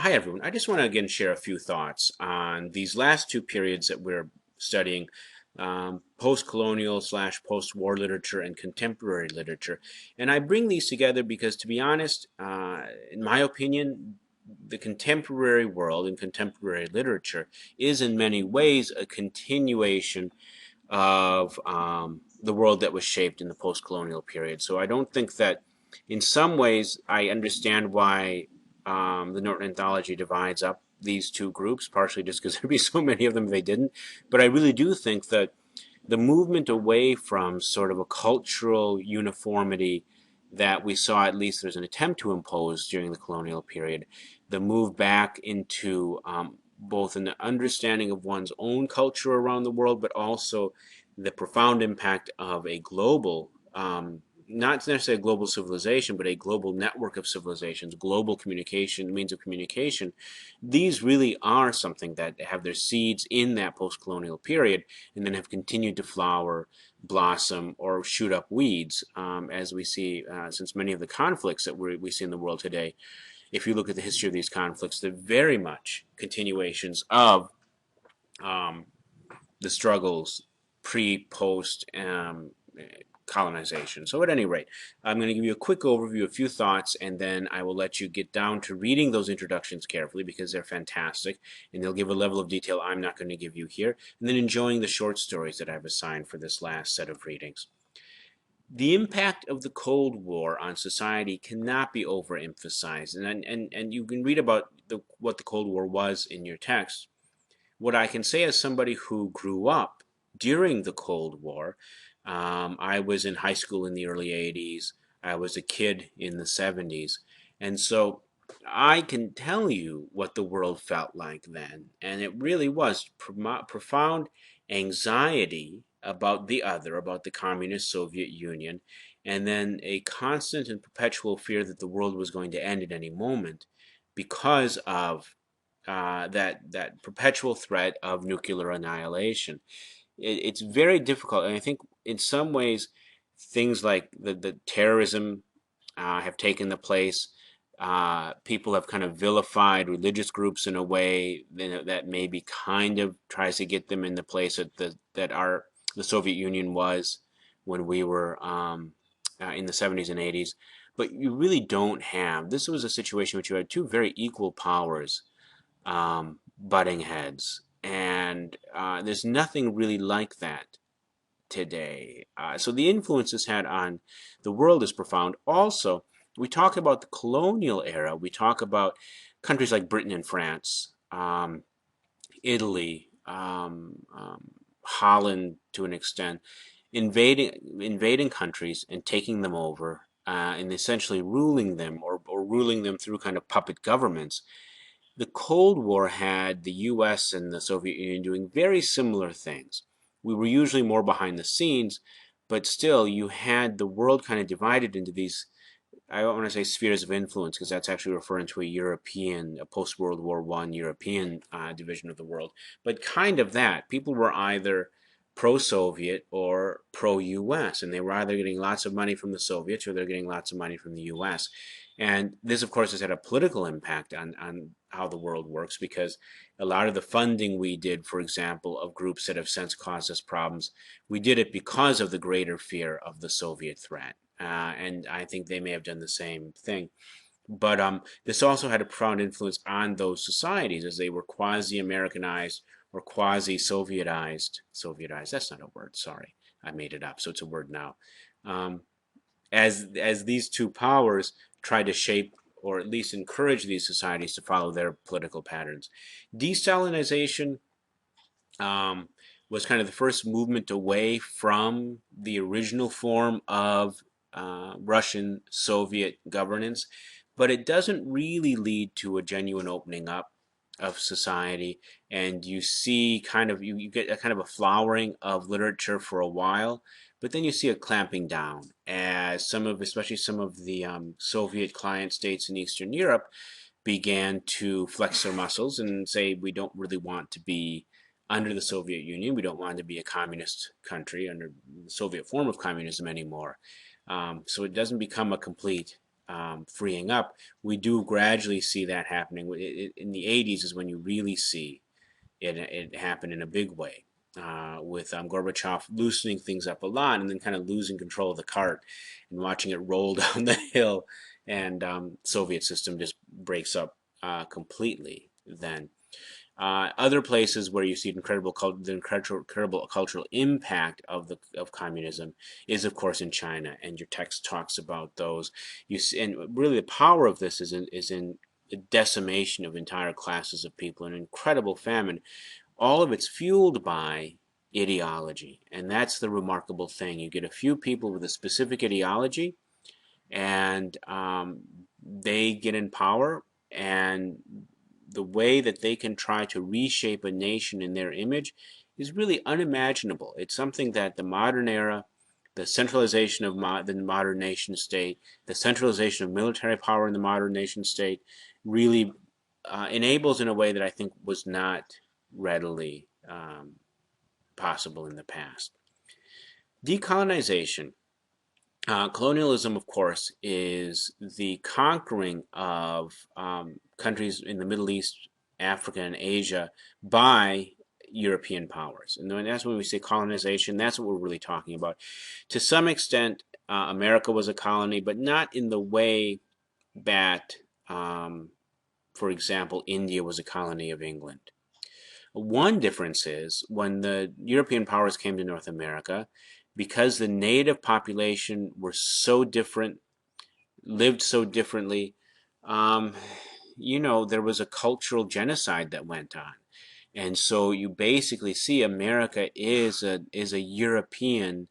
Hi, everyone. I just want to again share a few thoughts on these last two periods that we're studying, post-colonial slash post-war literature and contemporary literature. And I bring these together because, to be honest, in my opinion, the contemporary world and contemporary literature is in many ways a continuation of the world that was shaped in the post-colonial period. So I don't think that, in some ways, I understand why the Norton Anthology divides up these two groups, partially just because there'd be so many of them if they didn't. But I really do think that the movement away from sort of a cultural uniformity that we saw, at least there's an attempt to impose during the colonial period, the move back into both an understanding of one's own culture around the world, but also the profound impact of a global, not necessarily a global civilization, but a global network of civilizations, global communication, means of communication. These really are something that have their seeds in that post-colonial period and then have continued to flower, blossom, or shoot up weeds, as we see since many of the conflicts that we see in the world today. If you look at the history of these conflicts, they're very much continuations of um, the struggles pre-post colonization. So at any rate, I'm going to give you a quick overview, a few thoughts, and then I will let you get down to reading those introductions carefully because they're fantastic and they'll give a level of detail I'm not going to give you here, and then enjoying the short stories that I've assigned for this last set of readings. The impact of the Cold War on society cannot be overemphasized, and you can read about what the Cold War was in your text. What I can say as somebody who grew up during the Cold War, I was in high school in the early 80s. I was a kid in the 70s. And so I can tell you what the world felt like then. And it really was profound anxiety about the other, about the communist Soviet Union, and then a constant and perpetual fear that the world was going to end at any moment because of that perpetual threat of nuclear annihilation. It's very difficult, and I think in some ways things like the terrorism have taken the place. People have kind of vilified religious groups in a way that maybe kind of tries to get them in the place that the Soviet Union was when we were in the 70s and 80s. But you really don't have. This was a situation which you had two very equal powers butting heads. And there's nothing really like that today. So the influence it's had on the world is profound. Also, we talk about the colonial era. We talk about countries like Britain and France, Italy, Holland to an extent, invading countries and taking them over and essentially ruling them or ruling them through kind of puppet governments. The Cold War had the US and the Soviet Union doing very similar things. We were usually more behind the scenes, but still you had the world kind of divided into these, I don't want to say spheres of influence because that's actually referring to a post-World War I European division of the world, but kind of that. People were either pro-Soviet or pro-US, and they were either getting lots of money from the Soviets or they're getting lots of money from the US. And this, of course, has had a political impact on how the world works because a lot of the funding we did, for example, of groups that have since caused us problems, we did it because of the greater fear of the Soviet threat. And I think they may have done the same thing. But this also had a profound influence on those societies as they were quasi-Americanized or quasi-Sovietized. Sovietized, that's not a word, sorry. I made it up, so it's a word now. Um, as these two powers tried to shape or at least encourage these societies to follow their political patterns. Destalinization um, was kind of the first movement away from the original form of Russian Soviet governance, but it doesn't really lead to a genuine opening up of society, and you see kind of you get a kind of a flowering of literature for a while, but then you see a clamping down as especially some of the Soviet client states in Eastern Europe began to flex their muscles and say we don't really want to be under the Soviet Union. We don't want to be a communist country under the Soviet form of communism anymore. So it doesn't become a complete freeing up, we do gradually see that happening. In the 80s is when you really see it happened in a big way, with Gorbachev loosening things up a lot and then kind of losing control of the cart and watching it roll down the hill, and Soviet system just breaks up completely then. Other places where you see the incredible cultural impact of communism is, of course, in China, and your text talks about those. You see, and really the power of this is in the decimation of entire classes of people, an incredible famine. All of it's fueled by ideology, and that's the remarkable thing. You get a few people with a specific ideology, and they get in power, and the way that they can try to reshape a nation in their image is really unimaginable. It's something that the modern era, the centralization of the modern nation state, the centralization of military power in the modern nation state, really enables in a way that I think was not readily possible in the past. Decolonization. Colonialism, of course, is the conquering of countries in the Middle East, Africa, and Asia by European powers. And that's when we say colonization, that's what we're really talking about. To some extent, America was a colony, but not in the way that, for example, India was a colony of England. One difference is when the European powers came to North America, because the native population were so different, lived so differently, um, there was a cultural genocide that went on. And so you basically see America is a European,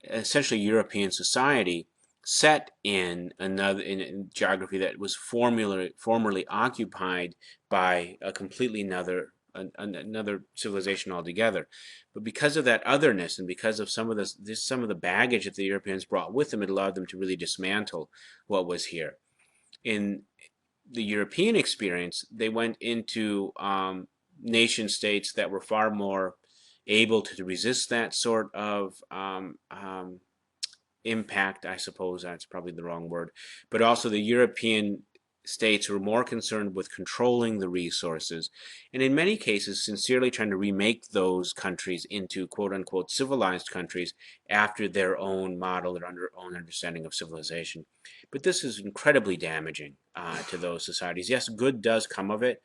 essentially European society set in in geography that was formerly occupied by a completely another civilization altogether. But because of that otherness, and because of some of the baggage that the Europeans brought with them, it allowed them to really dismantle what was here. In the European experience, they went into nation states that were far more able to resist that sort of impact, I suppose that's probably the wrong word, but also the European states were more concerned with controlling the resources, and in many cases sincerely trying to remake those countries into quote unquote civilized countries after their own model, their own understanding of civilization. But this is incredibly damaging to those societies. Yes, good does come of it.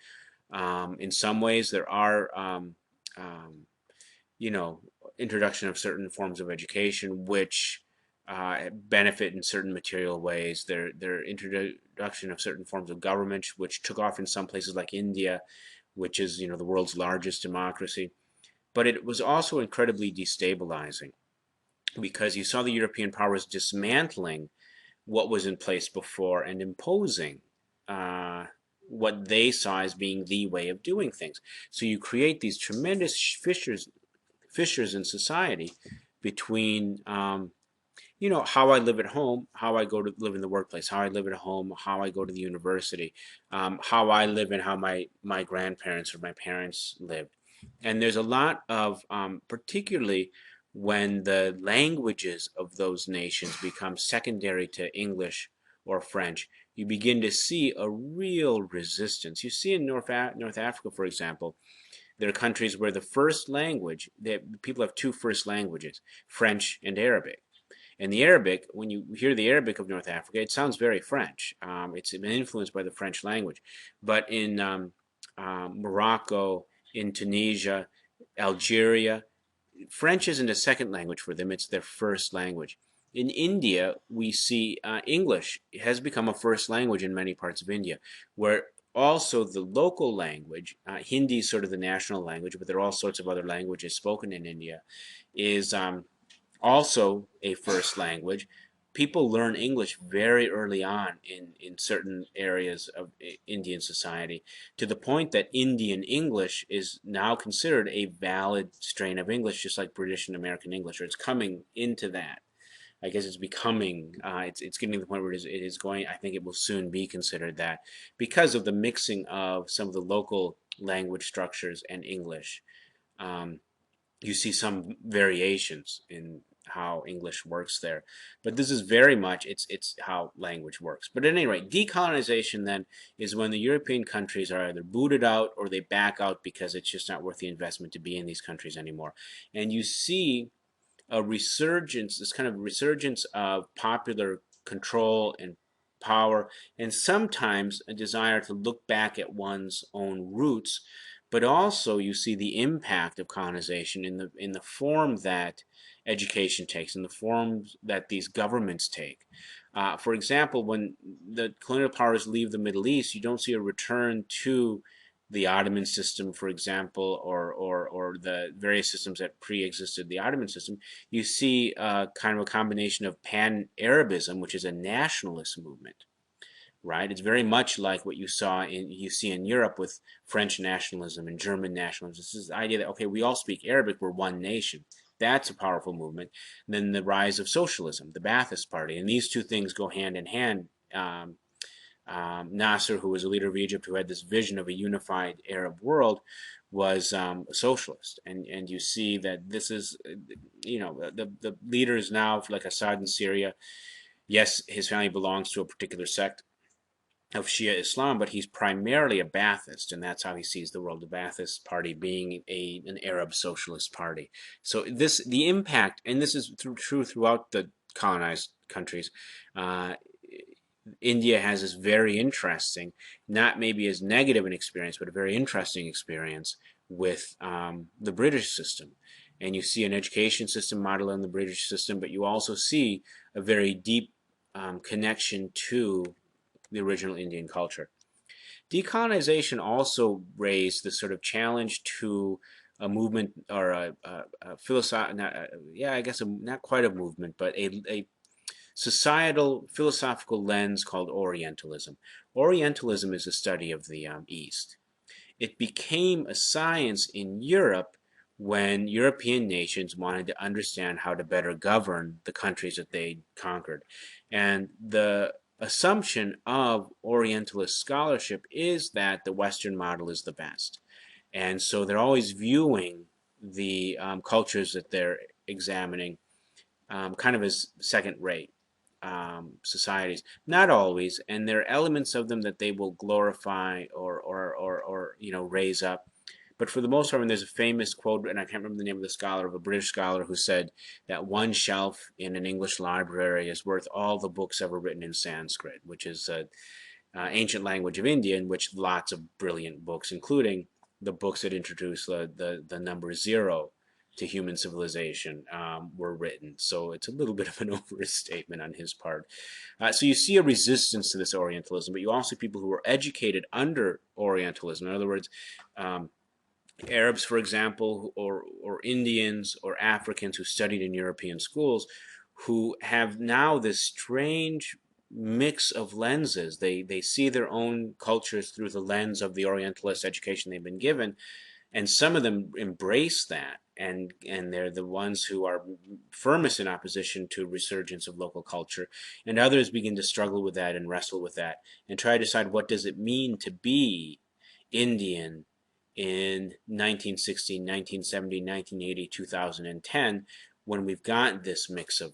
In some ways, there are um, you know, introduction of certain forms of education which benefit in certain material ways. Their introduction of certain forms of government which took off in some places like India, which is the world's largest democracy. But it was also incredibly destabilizing because you saw the European powers dismantling what was in place before and imposing uh, what they saw as being the way of doing things. So you create these tremendous fissures in society between how I live at home, how I go to live in the workplace, how I live at home, how I go to the university, how I live, and how my grandparents or my parents lived. And there's a lot of particularly when the languages of those nations become secondary to English or French, you begin to see a real resistance. You see in North Africa, for example, there are countries where the first language, that people have two first languages, French and Arabic. And the Arabic, when you hear the Arabic of North Africa, it sounds very French. It's been influenced by the French language. But in Morocco, in Tunisia, Algeria, French isn't a second language for them, it's their first language. In India, we see English has become a first language in many parts of India, where also the local language, Hindi is sort of the national language, but there are all sorts of other languages spoken in India, is also a first language. People learn English very early on in certain areas of Indian society, to the point that Indian English is now considered a valid strain of English, just like British and American English, or it's coming into that. I guess it's becoming, it's getting to the point where it is going, I think it will soon be considered that because of the mixing of some of the local language structures and English. Um, you see some variations in how English works there. But this is very much it's how language works. But at any rate, decolonization then is when the European countries are either booted out or they back out because it's just not worth the investment to be in these countries anymore. And you see a resurgence, this kind of resurgence of popular control and power, and sometimes a desire to look back at one's own roots. But also, you see the impact of colonization in the form that education takes, in the forms that these governments take. For example, when the colonial powers leave the Middle East, you don't see a return to the Ottoman system, for example, or the various systems that pre-existed the Ottoman system. You see kind of a combination of pan-Arabism, which is a nationalist movement, right? It's very much like what you see in Europe with French nationalism and German nationalism. This is the idea that, okay, we all speak Arabic, we're one nation. That's a powerful movement. And then the rise of socialism, the Ba'athist Party, and these two things go hand in hand. Nasser, who was a leader of Egypt, who had this vision of a unified Arab world, was a socialist, and you see that this is, the leaders now, like Assad in Syria. Yes, his family belongs to a particular sect of Shia Islam, but he's primarily a Ba'athist, and that's how he sees the world. The Ba'athist Party being an Arab socialist party. So the impact, and this is true throughout the colonized countries. Uh, India has this very interesting, not maybe as negative an experience, but a very interesting experience with the British system. And you see an education system modeled on the British system, but you also see a very deep connection to the original Indian culture. Decolonization also raised the sort of challenge to a movement or a philosoph, yeah, I guess not quite a movement, but a societal philosophical lens called Orientalism. Orientalism is a study of the East. It became a science in Europe when European nations wanted to understand how to better govern the countries that they conquered. And the assumption of Orientalist scholarship is that the Western model is the best. And so they're always viewing the cultures that they're examining kind of as second rate societies. Not always, and there are elements of them that they will glorify or raise up. But for the most part, there's a famous quote, and I can't remember the name of the scholar, of a British scholar, who said that one shelf in an English library is worth all the books ever written in Sanskrit, which is ancient language of India, in which lots of brilliant books, including the books that introduce the number zero to human civilization, were written. So it's a little bit of an overstatement on his part. So you see a resistance to this Orientalism, but you also see people who were educated under Orientalism. In other words, Arabs, for example, or Indians or Africans who studied in European schools, who have now this strange mix of lenses. They see their own cultures through the lens of the Orientalist education they've been given, and some of them embrace that, and they're the ones who are firmest in opposition to resurgence of local culture, and others begin to struggle with that and wrestle with that and try to decide what does it mean to be Indian in 1960, 1970, 1980, 2010, when we've got this mix of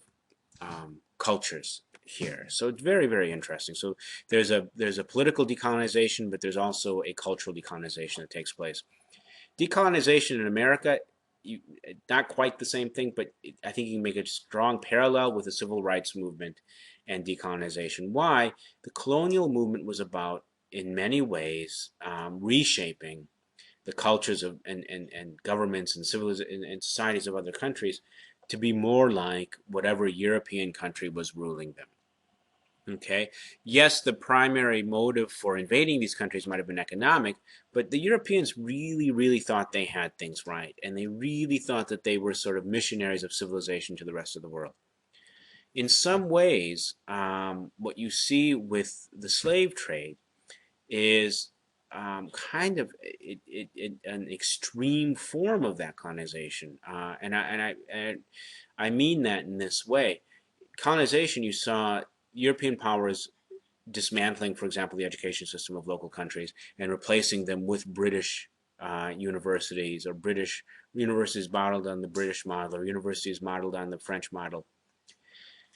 cultures here. So it's very, very interesting. So there's a political decolonization, but there's also a cultural decolonization that takes place. Decolonization in America, not quite the same thing, but I think you can make a strong parallel with the civil rights movement and decolonization. Why? The colonial movement was about, in many ways, reshaping the cultures of and governments and and societies of other countries to be more like whatever European country was ruling them. Okay. Yes, the primary motive for invading these countries might have been economic, but the Europeans really, really thought they had things right, and they really thought that they were sort of missionaries of civilization to the rest of the world. In some ways, what you see with the slave trade is kind of an extreme form of that colonization, and I mean that in this way. Colonization, you saw European powers dismantling, for example, the education system of local countries and replacing them with British universities, or British universities modeled on the British model, or universities modeled on the French model.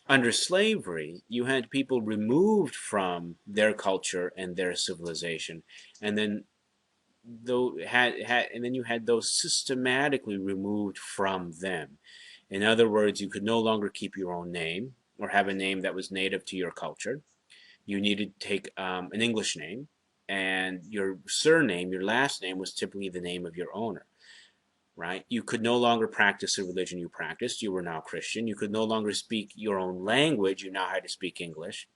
Under slavery, you had people removed from their culture and their civilization, and then you had those systematically removed from them. In other words, you could no longer keep your own name or have a name that was native to your culture. You needed to take an English name, and your surname, your last name, was typically the name of your owner. Right? You could no longer practice the religion you practiced. You were now Christian. You could no longer speak your own language. You now had to speak English.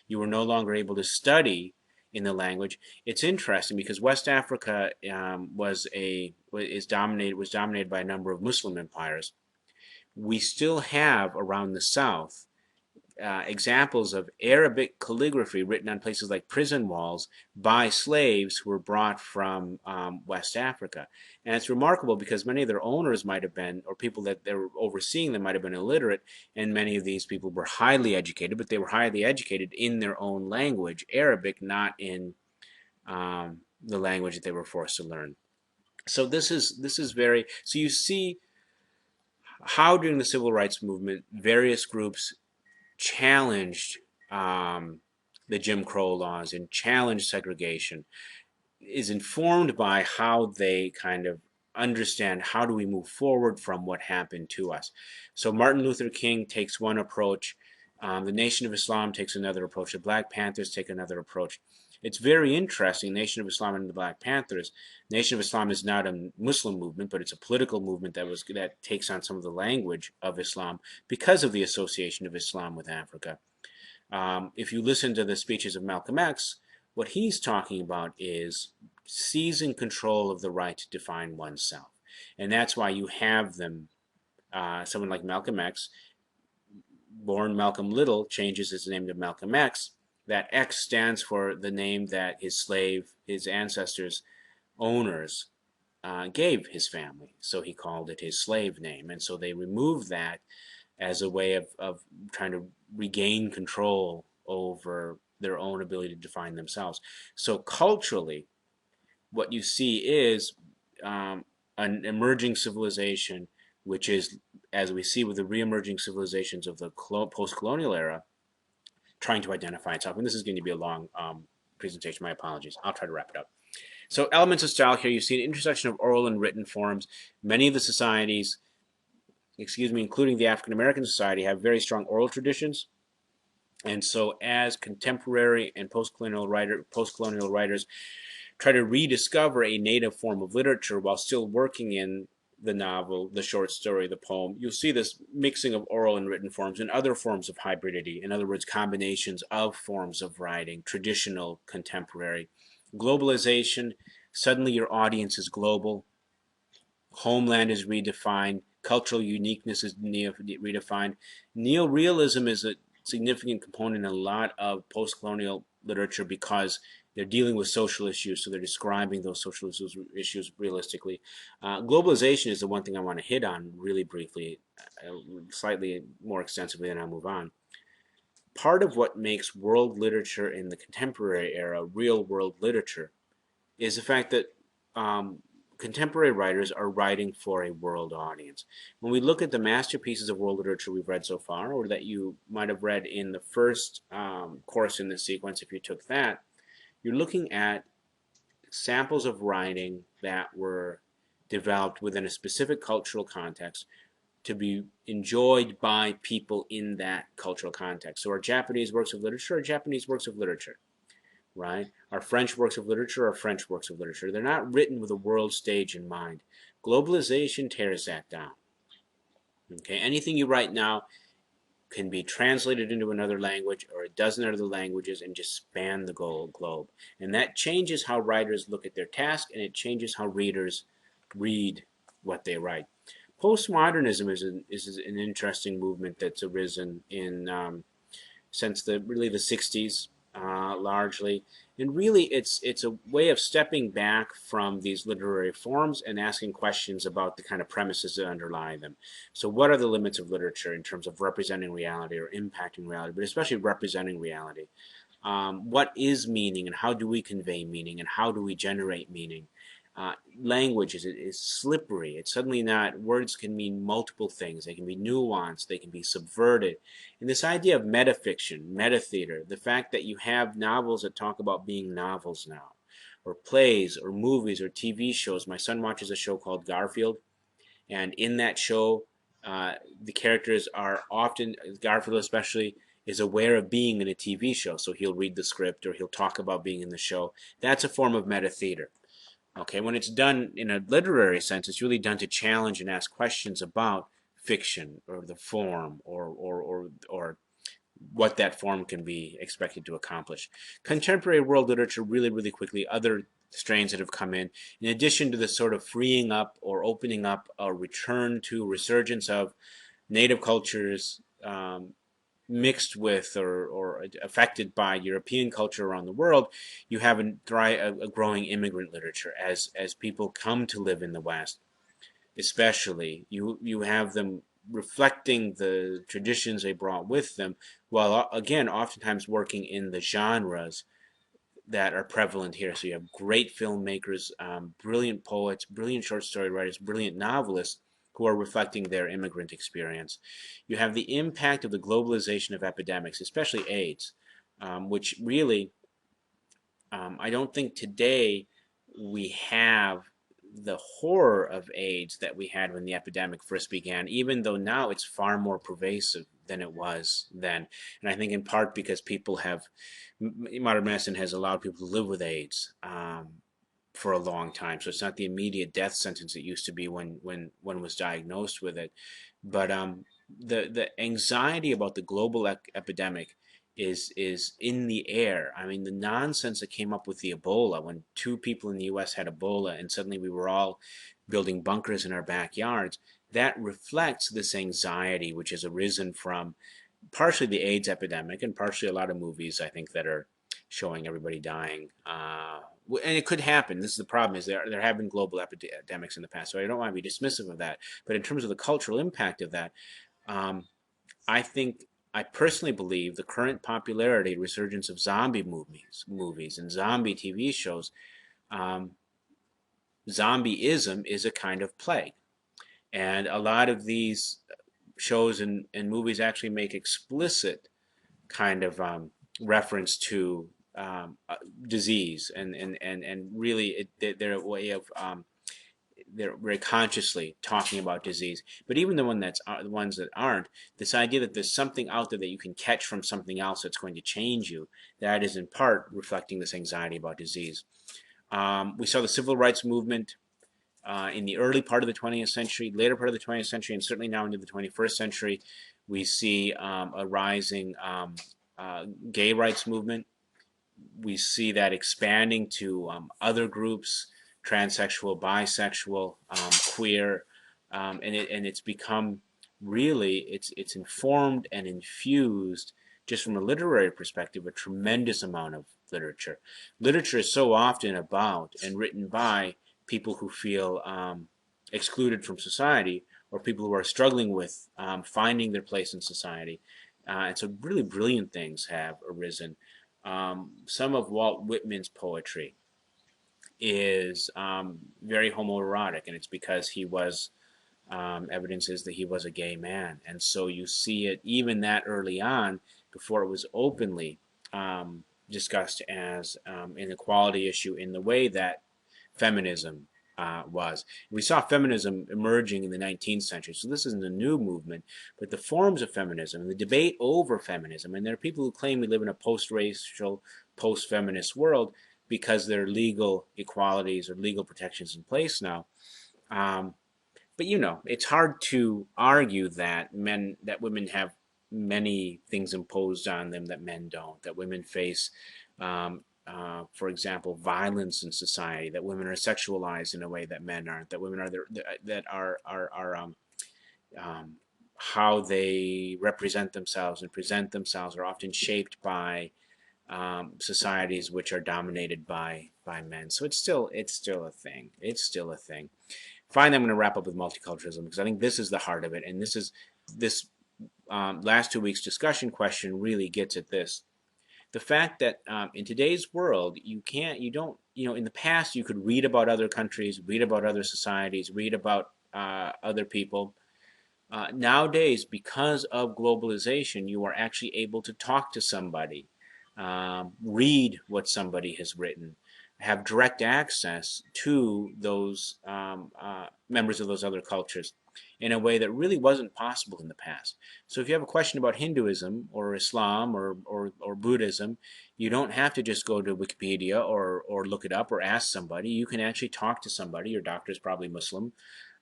You were no longer able to study in the language. It's interesting because West Africa was dominated by a number of Muslim empires. We still have around the south examples of Arabic calligraphy written on places like prison walls by slaves who were brought from West Africa. And it's remarkable because many of their owners might have been, or people that they were overseeing them might have been illiterate, and many of these people were highly educated, but they were highly educated in their own language, Arabic, not in the language that they were forced to learn. So this is very, so you see how during the civil rights movement various groups challenged the Jim Crow laws and challenged segregation is informed by how they kind of understand how do we move forward from what happened to us. So Martin Luther King takes one approach, the Nation of Islam takes another approach, the Black Panthers take another approach. It's very interesting. Nation of Islam and the Black Panthers. Nation of Islam is not a Muslim movement, but it's a political movement that takes on some of the language of Islam because of the association of Islam with Africa. If you listen to the speeches of Malcolm X, what he's talking about is seizing control of the right to define oneself. And that's why you have them, someone like Malcolm X, born Malcolm Little, changes his name to Malcolm X. That X stands for the name that his ancestors, owners, gave his family. So he called it his slave name. And so they removed that as a way of trying to regain control over their own ability to define themselves. So culturally, what you see is an emerging civilization, which is, as we see with the re-emerging civilizations of the post-colonial era, trying to identify itself. And this is going to be a long presentation. My apologies. I'll try to wrap it up. So elements of style here, you see an intersection of oral and written forms. Many of the societies, including the African American society, have very strong oral traditions. And so as contemporary and post-colonial writers try to rediscover a native form of literature while still working in the novel, the short story, the poem, you'll see this mixing of oral and written forms and other forms of hybridity. In other words, combinations of forms of writing, traditional, contemporary. Globalization, suddenly your audience is global. Homeland is redefined. Cultural uniqueness is redefined. Neorealism is a significant component in a lot of post-colonial literature because they're dealing with social issues, so they're describing those social issues realistically. Globalization is the one thing I want to hit on really briefly, slightly more extensively, and I'll move on. Part of what makes world literature in the contemporary era real world literature is the fact that contemporary writers are writing for a world audience. When we look at the masterpieces of world literature we've read so far, or that you might have read in the first course in this sequence if you took that, you're looking at samples of writing that were developed within a specific cultural context to be enjoyed by people in that cultural context. So our Japanese works of literature are Japanese works of literature, right? Our French works of literature are French works of literature. They're not written with a world stage in mind. Globalization tears that down. Okay, anything you write now can be translated into another language or a dozen other languages and just span the globe. And that changes how writers look at their task, and it changes how readers read what they write. Postmodernism is an interesting movement that's arisen in since really the 60s, largely. And really, it's a way of stepping back from these literary forms and asking questions about the kind of premises that underlie them. So what are the limits of literature in terms of representing reality or impacting reality, but especially representing reality? What is meaning, and how do we convey meaning, and how do we generate meaning? Language is slippery. It's suddenly not, words can mean multiple things. They can be nuanced, they can be subverted. And this idea of metafiction, metatheater, the fact that you have novels that talk about being novels now, or plays, or movies, or TV shows. My son watches a show called Garfield, and in that show, the characters are often, Garfield especially, is aware of being in a TV show. So he'll read the script or he'll talk about being in the show. That's a form of metatheater. Okay, when it's done in a literary sense, it's really done to challenge and ask questions about fiction or the form or what that form can be expected to accomplish. Contemporary world literature, really, really quickly, other strains that have come in addition to the sort of freeing up or opening up a return to resurgence of native cultures mixed with or affected by European culture around the world, you have a growing immigrant literature as people come to live in the West, especially. You have them reflecting the traditions they brought with them, while again oftentimes working in the genres that are prevalent here. So you have great filmmakers, brilliant poets, brilliant short story writers, brilliant novelists who are reflecting their immigrant experience. You have the impact of the globalization of epidemics, especially AIDS, which really, I don't think today we have the horror of AIDS that we had when the epidemic first began, even though now it's far more pervasive than it was then. And I think in part because people have, modern medicine has allowed people to live with AIDS for a long time. So it's not the immediate death sentence it used to be when one was diagnosed with it. But the anxiety about the global epidemic is in the air. I mean, the nonsense that came up with the Ebola when two people in the U.S. had Ebola and suddenly we were all building bunkers in our backyards. That reflects this anxiety which has arisen from partially the AIDS epidemic and partially a lot of movies I think that are showing everybody dying. And it could happen. This is the problem: is there have been global epidemics in the past, so I don't want to be dismissive of that. But in terms of the cultural impact of that, um, I think I personally believe the current popularity, resurgence of zombie movies and zombie TV shows, um, zombieism is a kind of plague, and a lot of these shows and movies actually make explicit kind of reference to disease and really they're a way of they're very consciously talking about disease. But even the ones that aren't, this idea that there's something out there that you can catch from something else that's going to change you, that is in part reflecting this anxiety about disease. We saw the civil rights movement in the early part of the 20th century, later part of the 20th century, and certainly now into the 21st century. We see a rising gay rights movement. We see that expanding to other groups, transsexual, bisexual, queer, and it's become really it's informed and infused just from a literary perspective a tremendous amount of literature. Literature is so often about and written by people who feel excluded from society or people who are struggling with finding their place in society. And so really brilliant things have arisen. Some of Walt Whitman's poetry is very homoerotic, and it's because he was evidence is that he was a gay man, and so you see it even that early on, before it was openly discussed as an equality issue in the way that feminism was. We saw feminism emerging in the 19th century, so this isn't a new movement, but the forms of feminism and the debate over feminism, and there are people who claim we live in a post-racial, post-feminist world because there are legal equalities or legal protections in place now. Um, but it's hard to argue that women have many things imposed on them that men don't. That women face, for example, violence in society. That women are sexualized in a way that men aren't. That women are that are how they represent themselves and present themselves are often shaped by societies which are dominated by men. So it's still a thing. It's still a thing. Finally, I'm going to wrap up with multiculturalism because I think this is the heart of it, and this last 2 weeks discussion question really gets at this. the fact that in today's world you don't, in the past you could read about other countries, read about other societies, read about other people. Nowadays, because of globalization, you are actually able to talk to somebody, read what somebody has written, have direct access to those members of those other cultures in a way that really wasn't possible in the past. So if you have a question about Hinduism or Islam or Buddhism, you don't have to just go to Wikipedia or look it up or ask somebody. You can actually talk to somebody. Your doctor is probably Muslim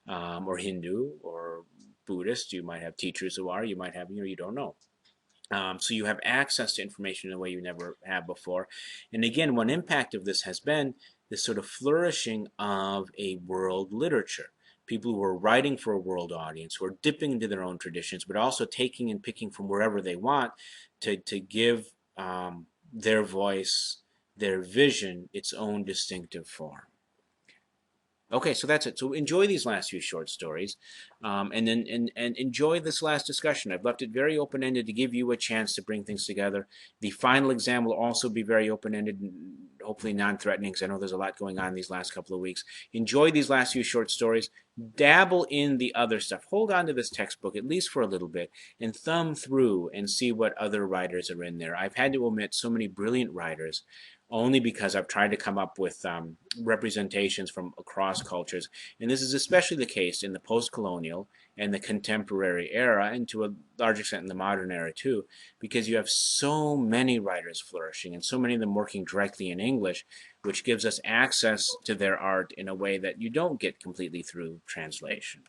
or Hindu or Buddhist. You might have teachers who are. You might have, you don't know. So you have access to information in a way you never have before. And again, one impact of this has been this sort of flourishing of a world literature. People who are writing for a world audience, who are dipping into their own traditions, but also taking and picking from wherever they want to give their voice, their vision, its own distinctive form. Okay, so that's it. So enjoy these last few short stories, and enjoy this last discussion. I've left it very open-ended to give you a chance to bring things together. The final exam will also be very open-ended and hopefully non-threatening, because I know there's a lot going on these last couple of weeks. Enjoy these last few short stories. Dabble in the other stuff. Hold on to this textbook, at least for a little bit, and thumb through and see what other writers are in there. I've had to omit so many brilliant writers only because I've tried to come up with representations from across cultures. And this is especially the case in the post-colonial and the contemporary era, and to a large extent in the modern era too, because you have so many writers flourishing and so many of them working directly in English, which gives us access to their art in a way that you don't get completely through translation.